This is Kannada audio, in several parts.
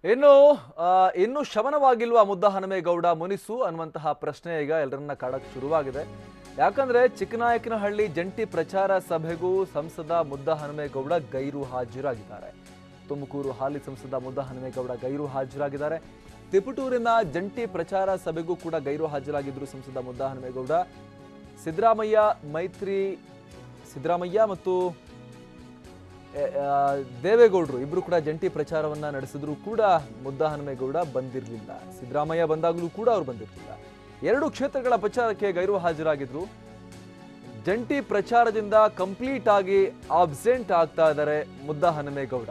ಇನ್ನು ಇನ್ನು ಶಮನವಾಗಿಲ್ವಾ ಮುದ್ದಹನುಮೇಗೌಡ ಮುನಿಸು ಅನ್ನುವಂತಹ ಪ್ರಶ್ನೆ ಈಗ ಎಲ್ಲರನ್ನ ಕಾಡಕ್ಕೆ ಶುರುವಾಗಿದೆ. ಯಾಕಂದ್ರೆ ಚಿಕ್ಕನಾಯಕನಹಳ್ಳಿ ಜಂಟಿ ಪ್ರಚಾರ ಸಭೆಗೂ ಸಂಸದ ಮುದ್ದಹನುಮೇಗೌಡ ಗೈರು ಹಾಜರಾಗಿದ್ದಾರೆ. ತುಮಕೂರು ಹಾಲಿ ಸಂಸದ ಮುದ್ದಹನುಮೇಗೌಡ ಗೈರು ಹಾಜರಾಗಿದ್ದಾರೆ. ತಿಪಟೂರಿನ ಜಂಟಿ ಪ್ರಚಾರ ಸಭೆಗೂ ಕೂಡ ಗೈರು ಹಾಜರಾಗಿದ್ರು ಸಂಸದ ಮುದ್ದಹನುಮೇಗೌಡ. ಸಿದ್ದರಾಮಯ್ಯ ಮತ್ತು ದೇವೇಗೌಡರು ಇಬ್ರು ಕೂಡ ಜಂಟಿ ಪ್ರಚಾರವನ್ನ ನಡೆಸಿದ್ರು ಕೂಡ ಮುದ್ದಹನುಮೇಗೌಡ ಬಂದಿರಲಿಲ್ಲ. ಸಿದ್ದರಾಮಯ್ಯ ಬಂದಾಗಲೂ ಕೂಡ ಅವರು ಬಂದಿರಲಿಲ್ಲ. ಎರಡು ಕ್ಷೇತ್ರಗಳ ಪ್ರಚಾರಕ್ಕೆ ಗೈರು ಹಾಜರಾಗಿದ್ರು. ಜಂಟಿ ಪ್ರಚಾರದಿಂದ ಕಂಪ್ಲೀಟ್ ಆಗಿ ಆಬ್ಸೆಂಟ್ ಆಗ್ತಾ ಇದ್ದಾರೆ ಮುದ್ದಹನುಮೇಗೌಡ.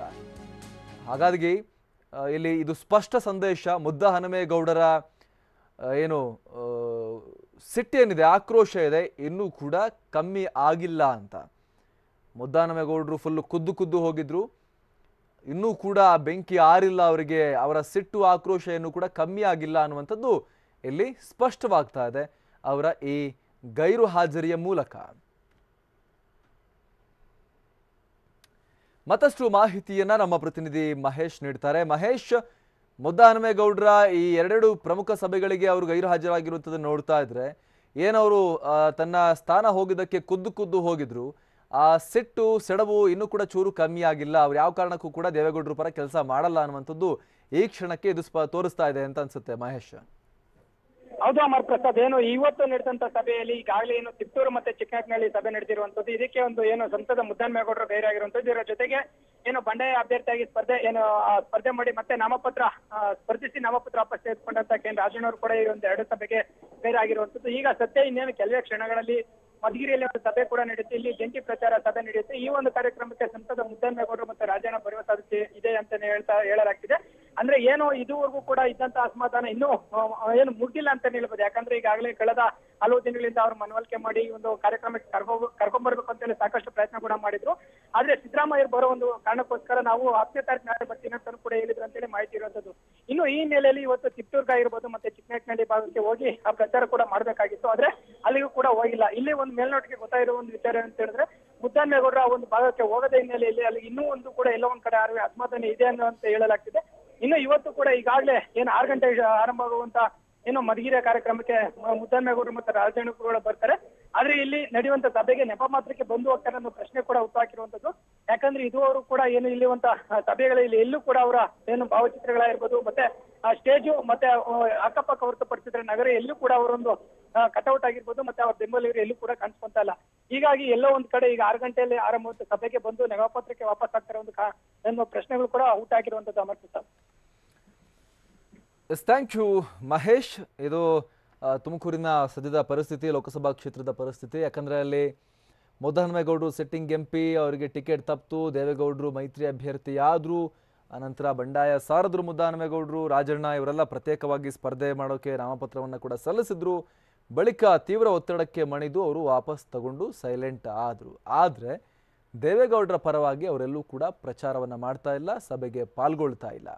ಹಾಗಾಗಿ ಇಲ್ಲಿ ಇದು ಸ್ಪಷ್ಟ ಸಂದೇಶ, ಮುದ್ದಹನುಮೇಗೌಡರ ಏನು ಸಿಟ್ಟೇನಿದೆ, ಆಕ್ರೋಶ ಇದೆ, ಇನ್ನೂ ಕೂಡ ಕಮ್ಮಿ ಆಗಿಲ್ಲ ಅಂತ. ಮುದ್ದಹನುಮೇಗೌಡರು ಫುಲ್ ಖುದ್ದು ಹೋಗಿದ್ರು. ಇನ್ನೂ ಕೂಡ ಬೆಂಕಿ ಆರಿಲ್ಲ ಅವರಿಗೆ, ಅವರ ಸಿಟ್ಟು ಆಕ್ರೋಶ ಇನ್ನೂ ಕೂಡ ಕಮ್ಮಿ ಆಗಿಲ್ಲ ಅನ್ನುವಂಥದ್ದು ಇಲ್ಲಿ ಸ್ಪಷ್ಟವಾಗ್ತಾ ಇದೆ ಅವರ ಈ ಗೈರು ಹಾಜರಿಯ ಮೂಲಕ. ಮತ್ತಷ್ಟು ಮಾಹಿತಿಯನ್ನ ನಮ್ಮ ಪ್ರತಿನಿಧಿ ಮಹೇಶ್ ನೀಡ್ತಾರೆ. ಮಹೇಶ್, ಮುದ್ದಹನುಮೇಗೌಡರ ಈ ಎರಡೆರಡು ಪ್ರಮುಖ ಸಭೆಗಳಿಗೆ ಅವರು ಗೈರು ಹಾಜರಾಗಿರುವಂಥದ್ದನ್ನು ನೋಡ್ತಾ ಇದ್ರೆ, ಏನವರು ತನ್ನ ಸ್ಥಾನ ಹೋಗಿದ್ದಕ್ಕೆ ಖುದ್ದು ಹೋಗಿದ್ರು, ಆ ಸಿಟ್ಟು ಸೆಡವು ಇನ್ನೂ ಕೂಡ ಚೂರು ಕಮ್ಮಿ ಆಗಿಲ್ಲ. ಅವ್ರು ಯಾವ ಕಾರಣಕ್ಕೂ ಕೂಡ ದೇವೇಗೌಡರ ಪರ ಕೆಲಸ ಮಾಡಲ್ಲ ಅನ್ನುವಂಥದ್ದು ಈ ಕ್ಷಣಕ್ಕೆ ಇದು ತೋರಿಸ್ತಾ ಇದೆ ಅಂತ ಅನ್ಸುತ್ತೆ ಮಹೇಶ್. ಹೌದು ಅಮರ್ ಪ್ರಸಾದ್, ಏನು ಇವತ್ತು ನಡೆದಂತ ಸಭೆಯಲ್ಲಿ ಈಗಾಗಲೇ ಏನು ತಿಪ್ಟೂರು ಮತ್ತೆ ಚಿಕ್ಕನಾಯಕನಹಳ್ಳಿ ಸಭೆ ನಡೆದಿರುವಂತದ್ದು, ಇದಕ್ಕೆ ಒಂದು ಏನು ಸಂಸದ ಮುದ್ದಹನುಮೇಗೌಡರು ಬೇರೆ ಆಗಿರುವಂತದ್ದು, ಇದರ ಜೊತೆಗೆ ಏನು ಬಂಡಾಯ ಅಭ್ಯರ್ಥಿಯಾಗಿ ಸ್ಪರ್ಧೆ ಮಾಡಿ ಮತ್ತೆ ಸ್ಪರ್ಧಿಸಿ ನಾಮಪತ್ರ ವಾಪಸ್ ತೆಗೆದುಕೊಂಡಂತ ಕೆ.ಎನ್. ರಾಜಣ್ಣವರು ಕೂಡ ಈ ಒಂದು ಎರಡು ಸಭೆಗೆ ಬೇರೆ ಆಗಿರುವಂತದ್ದು. ಈಗ ಸದ್ಯ ಇನ್ನೇನು ಕೆಲವೇ ಕ್ಷಣಗಳಲ್ಲಿ ಮಧುಗಿರಿಯಲ್ಲಿ ಒಂದು ಸಭೆ ಕೂಡ ನಡೆಯುತ್ತೆ, ಇಲ್ಲಿ ಜಂಟಿ ಪ್ರಚಾರ ಸಭೆ ನಡೆಯುತ್ತೆ. ಈ ಒಂದು ಕಾರ್ಯಕ್ರಮಕ್ಕೆ ಸಂಸದ ಮುದ್ದಹನುಮೇಗೌಡರು ಮತ್ತೆ ರಾಜಣ್ಣ ಬರುವ ಸಾಧ್ಯತೆ ಇದೆ ಅಂತಾನೆ ಹೇಳಲಾಗ್ತಿದೆ. ಅಂದ್ರೆ ಏನು ಇದುವರೆಗೂ ಕೂಡ ಇದ್ದಂತ ಅಸಮಾಧಾನ ಇನ್ನೂ ಏನು ಮುಗಿಲ್ಲ ಅಂತ ಹೇಳ್ಬೋದು. ಯಾಕಂದ್ರೆ ಈಗಾಗಲೇ ಕಳೆದ ಹಲವು ದಿನಗಳಿಂದ ಅವರು ಮನವೊಲಿಕೆ ಮಾಡಿ ಈ ಒಂದು ಕಾರ್ಯಕ್ರಮಕ್ಕೆ ಕರ್ಕೊಂಡ್ಬರ್ಬೇಕು ಅಂತ ಹೇಳಿ ಸಾಕಷ್ಟು ಪ್ರಯತ್ನ ಕೂಡ ಮಾಡಿದ್ರು. ಆದ್ರೆ ಸಿದ್ದರಾಮಯ್ಯ ಬರೋ ಒಂದು ಕಾರಣಕ್ಕೋಸ್ಕರ ನಾವು 10ನೇ ತಾರೀಕು ನಾಳೆ ಬರ್ತೀನಿ ಅಂತ ಕೂಡ ಹೇಳಿದ್ರು ಅಂತೇಳಿ ಮಾಹಿತಿ ಇರುವಂತದ್ದು. ಇನ್ನು ಈ ನೆಲೆಯಲ್ಲಿ ಇವತ್ತು ತಿಪ್ಟೂರ್ಗ ಆಗಿರ್ಬೋದು ಮತ್ತೆ ಚಿಕ್ಕನಾಯಕನಹಳ್ಳಿ ಭಾಗಕ್ಕೆ ಹೋಗಿ ಆ ಪ್ರಚಾರ ಕೂಡ ಮಾಡ್ಬೇಕಾಗಿತ್ತು, ಆದ್ರೆ ಅಲ್ಲಿಗೂ ಕೂಡ ಹೋಗಿಲ್ಲ. ಇಲ್ಲಿ ಒಂದು ಮೇಲ್ನೋಟಕ್ಕೆ ಗೊತ್ತಾಗಿರೋ ಒಂದು ವಿಚಾರ ಅಂತ ಹೇಳಿದ್ರೆ, ಮುದ್ದಹನುಮೇಗೌಡರ ಆ ಒಂದು ಭಾಗಕ್ಕೆ ಹೋಗದ ಹಿನ್ನೆಲೆಯಲ್ಲಿ ಅಲ್ಲಿ ಇನ್ನೂ ಒಂದು ಕೂಡ ಎಲ್ಲೋ ಒಂದ್ ಕಡೆ ಅಸಮಾಧಾನ ಇದೆ ಅಂತ ಹೇಳಲಾಗ್ತಿದೆ. ಇನ್ನು ಇವತ್ತು ಕೂಡ ಈಗಾಗಲೇ ಏನು 6 ಗಂಟೆಗೆ ಆರಂಭ ಆಗುವಂತ ಏನು ಮಧುಗಿರಿಯ ಕಾರ್ಯಕ್ರಮಕ್ಕೆ ಮುದ್ದಹನುಮೇಗೌಡರು ಮತ್ತು ರಾಜಣ್ಣಗಳು ಬರ್ತಾರೆ. ಆದ್ರೆ ಇಲ್ಲಿ ನಡೆಯುವಂತ ಸಭೆಗೆ ನೆಪ ಮಾತ್ರಕ್ಕೆ ಬಂದು ಹೋಗ್ತಾರೆ ಅನ್ನೋ ಪ್ರಶ್ನೆ ಕೂಡ ಹುಟ್ಟಾಕಿರುವಂತದ್ದು. ಯಾಕಂದ್ರೆ ಇದುವರೆಗೂ ಕೂಡ ಏನು ಇಲ್ಲಿರುವಂತ ಸಭೆಗಳಲ್ಲಿ ಎಲ್ಲೂ ಕೂಡ ಅವರ ಏನು ಭಾವಚಿತ್ರಗಳಾಗಿರ್ಬೋದು ಮತ್ತೆ ಆ ಸ್ಟೇಜು ಮತ್ತೆ ಅಕ್ಕಪಕ್ಕ ಹೊರತುಪಡಿಸಿದ್ರೆ ನಗರ ಎಲ್ಲೂ ಕೂಡ ಅವರೊಂದು ಕಟೌಟ್ ಆಗಿರ್ಬೋದು ಮತ್ತೆ ಅವ್ರ ಬೆಂಬಲಿಗರು ಎಲ್ಲೂ ಕೂಡ ಕಾಣಿಸ್ಕೊಂತ ಇಲ್ಲ. ಹೀಗಾಗಿ ಎಲ್ಲೋ ಒಂದ್ ಕಡೆ ಈಗ 6 ಗಂಟೆಯಲ್ಲಿ ಆರಂಭ ಸಭೆಗೆ ಬಂದು ನೆಪಪತ್ರಕ್ಕೆ ವಾಪಸ್ ಆಗ್ತಾರೆ ಒಂದು ಪ್ರಶ್ನೆಗಳು ಕೂಡ ಹುಟ್ಟಾಕಿರುವಂತದ್ದು ಅಮರ್ ಪ್ರಸಾದ್. Thank you Mahesh. ಇದು ತುಮಕೂರಿನ ಸದ್ಯದ ಪರಿಸ್ಥಿತಿ, ಲೋಕಸಭಾ ಕ್ಷೇತ್ರದ ಪರಿಸ್ಥಿತಿ. ಯಾಕಂದರೆ ಅಲ್ಲಿ ಮುದ್ದಹನುಮೇಗೌಡರು ಸಿಟ್ಟಿಂಗ್ MP, ಅವರಿಗೆ ಟಿಕೆಟ್ ತಪ್ಪಿತು, ದೇವೇಗೌಡರು ಮೈತ್ರಿ ಅಭ್ಯರ್ಥಿಯಾದರು, ಅನಂತರ ಬಂಡಾಯ ಸಾರದ್ರು ಮುದ್ದಹನುಮೇಗೌಡರು, ರಾಜಣ್ಣ ಇವರೆಲ್ಲ ಪ್ರತ್ಯೇಕವಾಗಿ ಸ್ಪರ್ಧೆ ಮಾಡೋಕ್ಕೆ ನಾಮಪತ್ರವನ್ನು ಕೂಡ ಸಲ್ಲಿಸಿದ್ರು. ಬಳಿಕ ತೀವ್ರ ಒತ್ತಡಕ್ಕೆ ಮಣಿದು ಅವರು ವಾಪಸ್ ತಗೊಂಡು ಸೈಲೆಂಟ್ ಆದರು. ಆದರೆ ದೇವೇಗೌಡರ ಪರವಾಗಿ ಅವರೆಲ್ಲೂ ಕೂಡ ಪ್ರಚಾರವನ್ನು ಮಾಡ್ತಾ ಇಲ್ಲ, ಸಭೆಗೆ ಪಾಲ್ಗೊಳ್ತಾ ಇಲ್ಲ.